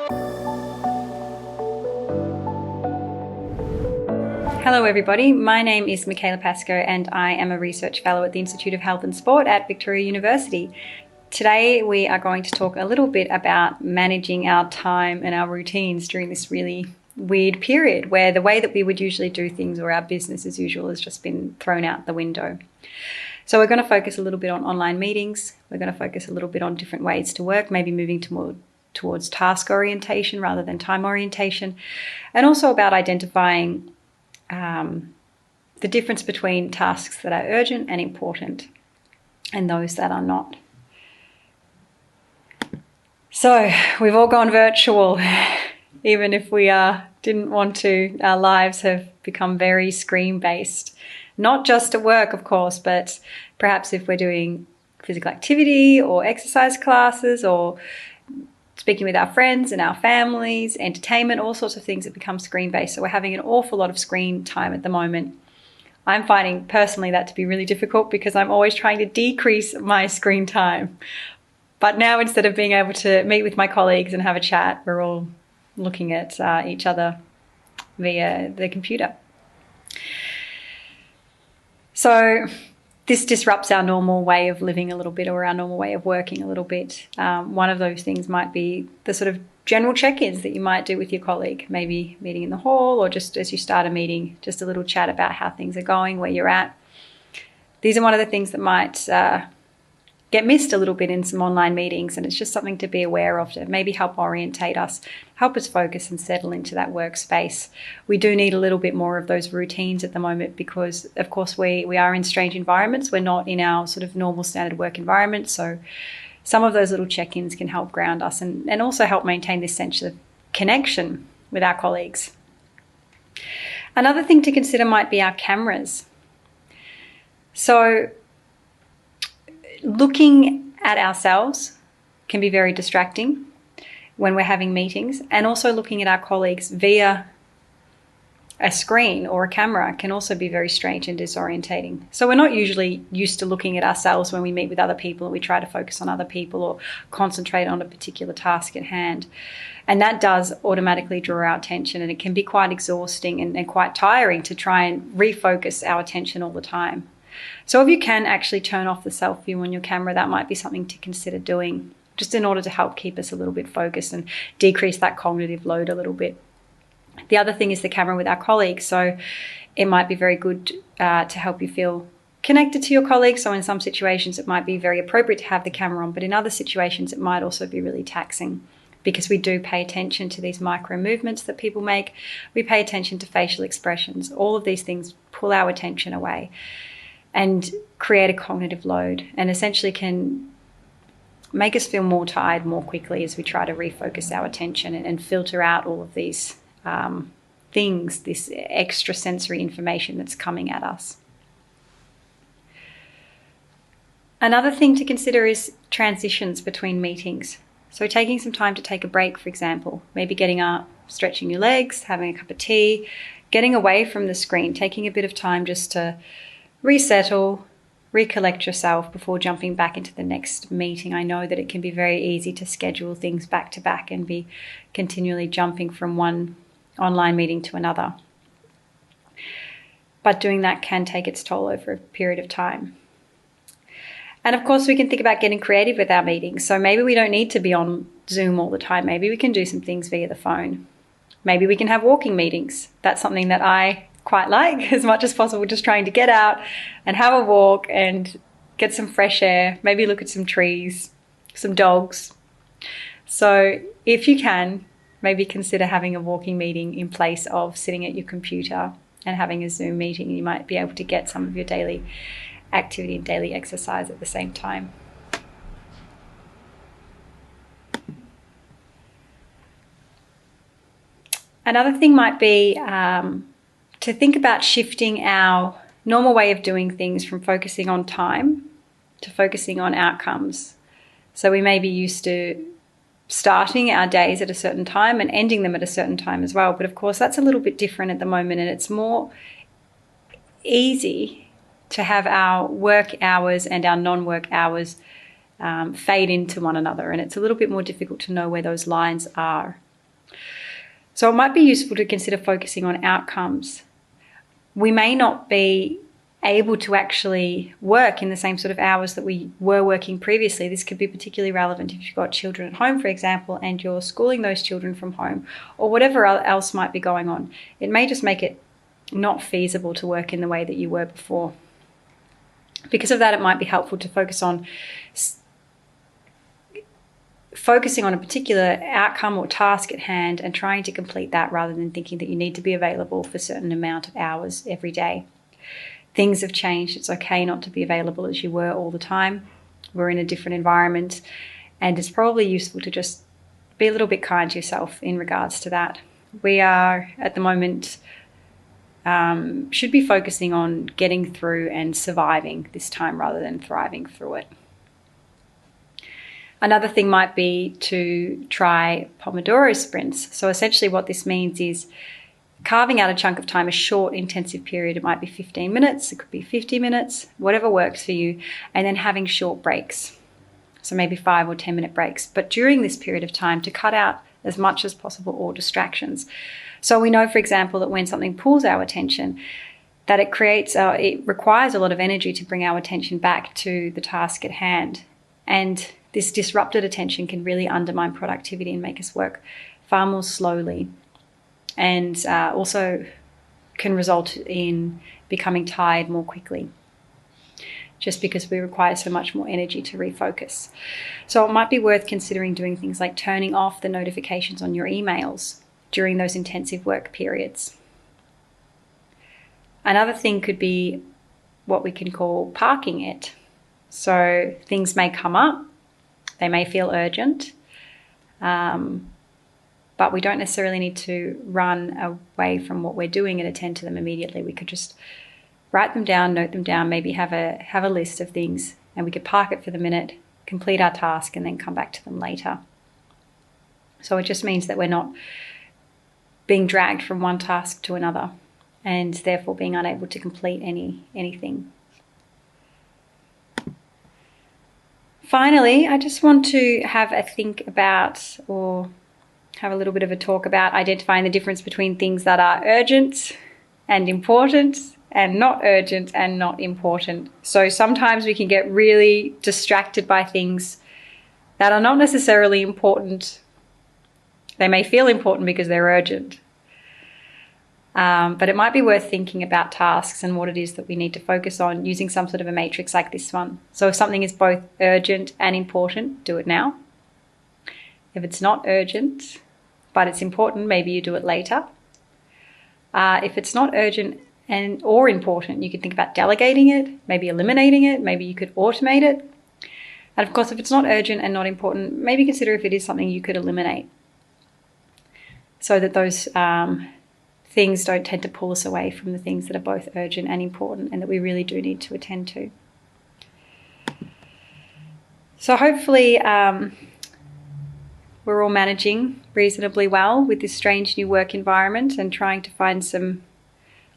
Hello everybody, my name is Michaela Pascoe and I am a Research Fellow at the Institute of Health and Sport at Victoria University. Today we are going to talk a little bit about managing our time and our routines during this really weird period where the way that we would usually do things or our business as usual has just been thrown out the window. So we're going to focus a little bit on online meetings, we're going to focus a little bit on different ways to work, maybe moving towards task orientation rather than time orientation, and also about identifying the difference between tasks that are urgent and important and those that are not. So we've all gone virtual, even if we didn't want to. Our lives have become very screen-based, not just at work, of course, but perhaps if we're doing physical activity or exercise classes or speaking with our friends and our families, entertainment, all sorts of things that become screen-based. So we're having an awful lot of screen time at the moment. I'm finding personally that to be really difficult because I'm always trying to decrease my screen time. But now instead of being able to meet with my colleagues and have a chat, we're all looking at each other via the computer. So this disrupts our normal way of living a little bit or our normal way of working a little bit. One of those things might be the sort of general check-ins that you might do with your colleague, maybe meeting in the hall or just as you start a meeting, just a little chat about how things are going, where you're at. These are one of the things that might get missed a little bit in some online meetings, and it's just something to be aware of to maybe help orientate us, help us focus and settle into that workspace. We do need a little bit more of those routines at the moment because, of course, we are in strange environments. We're not in our sort of normal standard work environment, so some of those little check-ins can help ground us and also help maintain this sense of connection with our colleagues. Another thing to consider might be our cameras. So looking at ourselves can be very distracting when we're having meetings, and also looking at our colleagues via a screen or a camera can also be very strange and disorientating. So we're not usually used to looking at ourselves when we meet with other people and we try to focus on other people or concentrate on a particular task at hand. And that does automatically draw our attention, and it can be quite exhausting and quite tiring to try and refocus our attention all the time. So if you can actually turn off the self view on your camera, that might be something to consider doing, just in order to help keep us a little bit focused and decrease that cognitive load a little bit. The other thing is the camera with our colleagues. So it might be very good to help you feel connected to your colleagues. So in some situations, it might be very appropriate to have the camera on, but in other situations, it might also be really taxing because we do pay attention to these micro movements that people make. We pay attention to facial expressions. All of these things pull our attention away and create a cognitive load, and essentially can make us feel more tired more quickly as we try to refocus our attention and filter out all of these things, this extra sensory information that's coming at us. Another thing to consider is transitions between meetings. So taking some time to take a break, for example, maybe getting up, stretching your legs, having a cup of tea, getting away from the screen, taking a bit of time just to resettle, recollect yourself before jumping back into the next meeting. I know that it can be very easy to schedule things back to back and be continually jumping from one online meeting to another. But doing that can take its toll over a period of time. And of course, we can think about getting creative with our meetings. So maybe we don't need to be on Zoom all the time. Maybe we can do some things via the phone. Maybe we can have walking meetings. That's something that I quite like as much as possible, just trying to get out and have a walk and get some fresh air, maybe look at some trees, some dogs. So if you can, maybe consider having a walking meeting in place of sitting at your computer and having a Zoom meeting. You might be able to get some of your daily activity and daily exercise at the same time. Another thing might be to think about shifting our normal way of doing things from focusing on time to focusing on outcomes. So we may be used to starting our days at a certain time and ending them at a certain time as well. But of course, that's a little bit different at the moment, and it's more easy to have our work hours and our non-work hours fade into one another. And it's a little bit more difficult to know where those lines are. So it might be useful to consider focusing on outcomes. We may not be able to actually work in the same sort of hours that we were working previously. This could be particularly relevant if you've got children at home, for example, and you're schooling those children from home, or whatever else might be going on. It may just make it not feasible to work in the way that you were before. Because of that, it might be helpful to focusing on a particular outcome or task at hand and trying to complete that rather than thinking that you need to be available for a certain amount of hours every day. Things have changed. It's okay not to be available as you were all the time. We're in a different environment, and it's probably useful to just be a little bit kind to yourself in regards to that. We are, at the moment, should be focusing on getting through and surviving this time rather than thriving through it. Another thing might be to try Pomodoro sprints. So essentially what this means is carving out a chunk of time, a short intensive period. It might be 15 minutes, it could be 50 minutes, whatever works for you, and then having short breaks. So maybe 5 or 10 minute breaks. But during this period of time, to cut out as much as possible all distractions. So we know, for example, that when something pulls our attention, that it requires a lot of energy to bring our attention back to the task at hand. And this disrupted attention can really undermine productivity and make us work far more slowly, and also can result in becoming tired more quickly, just because we require so much more energy to refocus. So it might be worth considering doing things like turning off the notifications on your emails during those intensive work periods. Another thing could be what we can call parking it. So things may come up, they may feel urgent, but we don't necessarily need to run away from what we're doing and attend to them immediately. We could just write them down, note them down, maybe have a list of things, and we could park it for the minute, complete our task, and then come back to them later. So it just means that we're not being dragged from one task to another, and therefore being unable to complete anything. Finally, I just want to have a think about, or have a little bit of a talk about, identifying the difference between things that are urgent and important and not urgent and not important. So sometimes we can get really distracted by things that are not necessarily important. They may feel important because they're urgent. But it might be worth thinking about tasks and what it is that we need to focus on using some sort of a matrix like this one. So if something is both urgent and important, do it now. If it's not urgent, but it's important, maybe you do it later. If it's not urgent or important, you could think about delegating it, maybe eliminating it, maybe you could automate it. And of course, if it's not urgent and not important, maybe consider if it is something you could eliminate, so that those things don't tend to pull us away from the things that are both urgent and important and that we really do need to attend to. So hopefully we're all managing reasonably well with this strange new work environment and trying to find some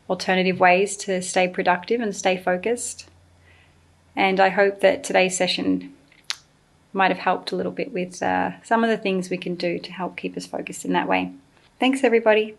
alternative ways to stay productive and stay focused. And I hope that today's session might have helped a little bit with some of the things we can do to help keep us focused in that way. Thanks, everybody.